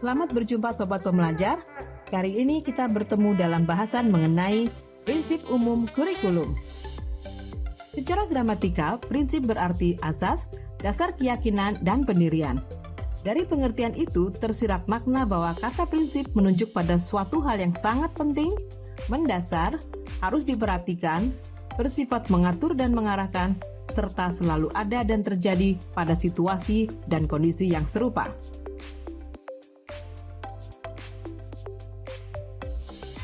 Selamat berjumpa Sobat Pembelajar. Kali ini kita bertemu dalam bahasan mengenai prinsip umum kurikulum. Secara gramatikal, prinsip berarti asas, dasar keyakinan, dan pendirian. Dari pengertian itu tersirat makna bahwa kata prinsip menunjuk pada suatu hal yang sangat penting, mendasar, harus diperhatikan, bersifat mengatur dan mengarahkan, serta selalu ada dan terjadi pada situasi dan kondisi yang serupa.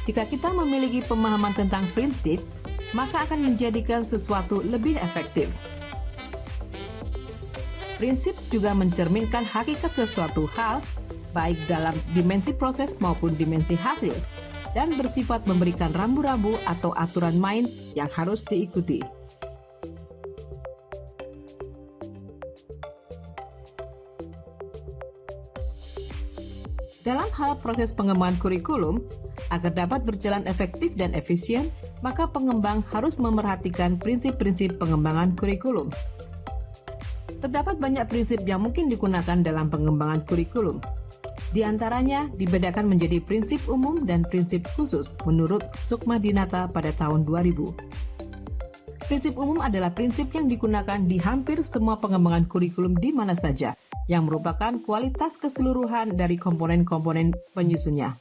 Jika kita memiliki pemahaman tentang prinsip, maka akan menjadikan sesuatu lebih efektif. Prinsip juga mencerminkan hakikat sesuatu hal, baik dalam dimensi proses maupun dimensi hasil, dan bersifat memberikan rambu-rambu atau aturan main yang harus diikuti. Dalam hal proses pengembangan kurikulum, agar dapat berjalan efektif dan efisien, maka pengembang harus memerhatikan prinsip-prinsip pengembangan kurikulum. Terdapat banyak prinsip yang mungkin digunakan dalam pengembangan kurikulum. Di antaranya dibedakan menjadi prinsip umum dan prinsip khusus menurut Sukmadinata pada tahun 2000. Prinsip umum adalah prinsip yang digunakan di hampir semua pengembangan kurikulum di mana saja, yang merupakan kualitas keseluruhan dari komponen-komponen penyusunnya.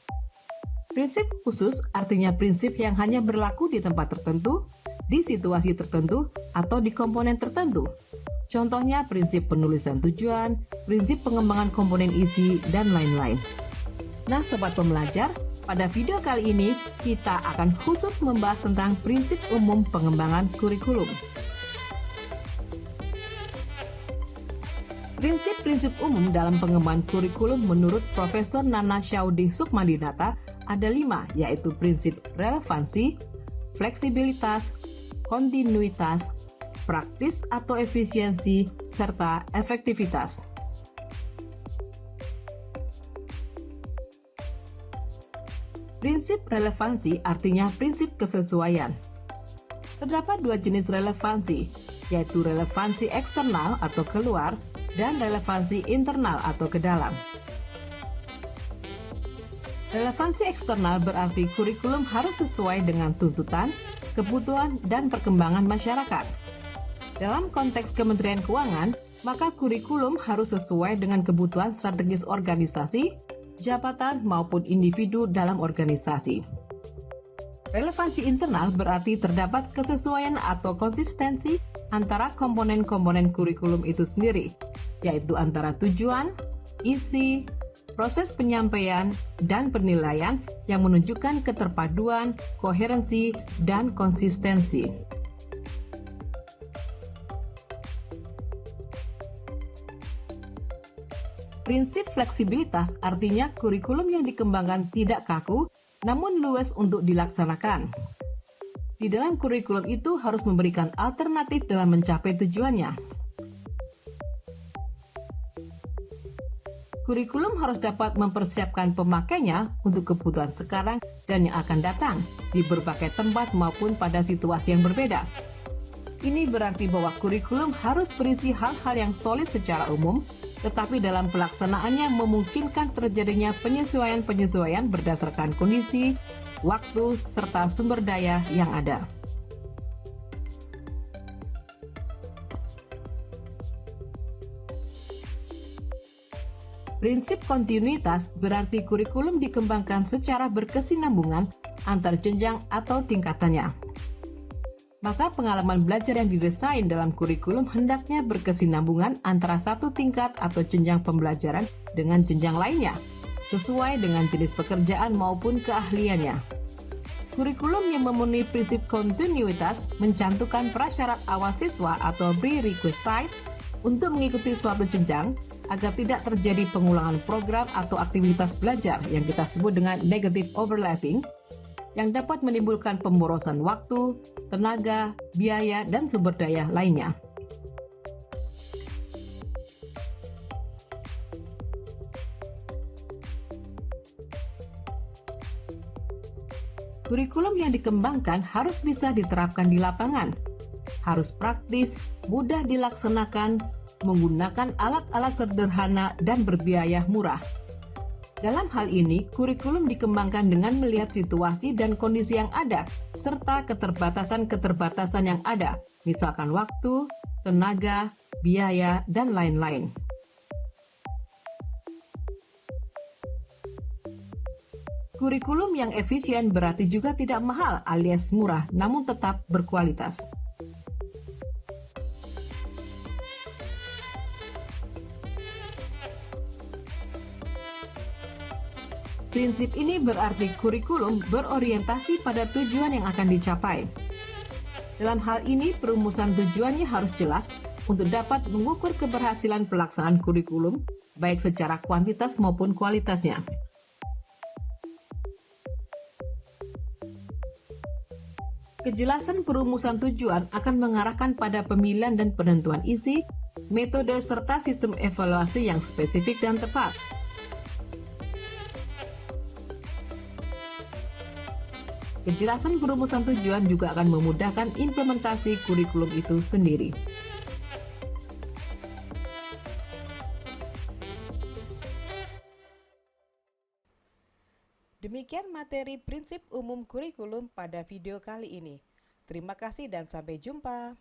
Prinsip khusus artinya prinsip yang hanya berlaku di tempat tertentu, di situasi tertentu, atau di komponen tertentu. Contohnya prinsip penulisan tujuan, prinsip pengembangan komponen isi, dan lain-lain. Nah, Sobat Pembelajar, pada video kali ini kita akan khusus membahas tentang prinsip umum pengembangan kurikulum. Prinsip-prinsip umum dalam pengembangan kurikulum menurut Profesor Nana Syaudi Sukmadinata ada 5, yaitu prinsip relevansi, fleksibilitas, kontinuitas, praktis atau efisiensi, serta efektivitas. Prinsip relevansi artinya prinsip kesesuaian. Terdapat 2 jenis relevansi, yaitu relevansi eksternal atau keluar, dan relevansi internal atau ke dalam. Relevansi eksternal berarti kurikulum harus sesuai dengan tuntutan, kebutuhan, dan perkembangan masyarakat. Dalam konteks Kementerian Keuangan, maka kurikulum harus sesuai dengan kebutuhan strategis organisasi, jabatan, maupun individu dalam organisasi. Relevansi internal berarti terdapat kesesuaian atau konsistensi antara komponen-komponen kurikulum itu sendiri, yaitu antara tujuan, isi, proses penyampaian, dan penilaian yang menunjukkan keterpaduan, koherensi, dan konsistensi. Prinsip fleksibilitas artinya kurikulum yang dikembangkan tidak kaku, namun luas untuk dilaksanakan. Di dalam kurikulum itu harus memberikan alternatif dalam mencapai tujuannya. Kurikulum harus dapat mempersiapkan pemakainya untuk kebutuhan sekarang dan yang akan datang di berbagai tempat maupun pada situasi yang berbeda. Ini berarti bahwa kurikulum harus berisi hal-hal yang solid secara umum, tetapi dalam pelaksanaannya memungkinkan terjadinya penyesuaian-penyesuaian berdasarkan kondisi, waktu, serta sumber daya yang ada. Prinsip kontinuitas berarti kurikulum dikembangkan secara berkesinambungan antar jenjang atau tingkatannya. Maka pengalaman belajar yang didesain dalam kurikulum hendaknya berkesinambungan antara satu tingkat atau jenjang pembelajaran dengan jenjang lainnya, sesuai dengan jenis pekerjaan maupun keahliannya. Kurikulum yang memenuhi prinsip kontinuitas mencantumkan prasyarat awal siswa atau prerequisite untuk mengikuti suatu jenjang agar tidak terjadi pengulangan program atau aktivitas belajar yang kita sebut dengan negative overlapping, yang dapat menimbulkan pemborosan waktu, tenaga, biaya, dan sumber daya lainnya. Kurikulum yang dikembangkan harus bisa diterapkan di lapangan, harus praktis, mudah dilaksanakan, menggunakan alat-alat sederhana, dan berbiaya murah. Dalam hal ini, kurikulum dikembangkan dengan melihat situasi dan kondisi yang ada, serta keterbatasan-keterbatasan yang ada, misalkan waktu, tenaga, biaya, dan lain-lain. Kurikulum yang efisien berarti juga tidak mahal alias murah, namun tetap berkualitas. Prinsip ini berarti kurikulum berorientasi pada tujuan yang akan dicapai. Dalam hal ini, perumusan tujuannya harus jelas untuk dapat mengukur keberhasilan pelaksanaan kurikulum, baik secara kuantitas maupun kualitasnya. Kejelasan perumusan tujuan akan mengarahkan pada pemilihan dan penentuan isi, metode, serta sistem evaluasi yang spesifik dan tepat. Kejelasan perumusan tujuan juga akan memudahkan implementasi kurikulum itu sendiri. Demikian materi prinsip umum kurikulum pada video kali ini. Terima kasih dan sampai jumpa.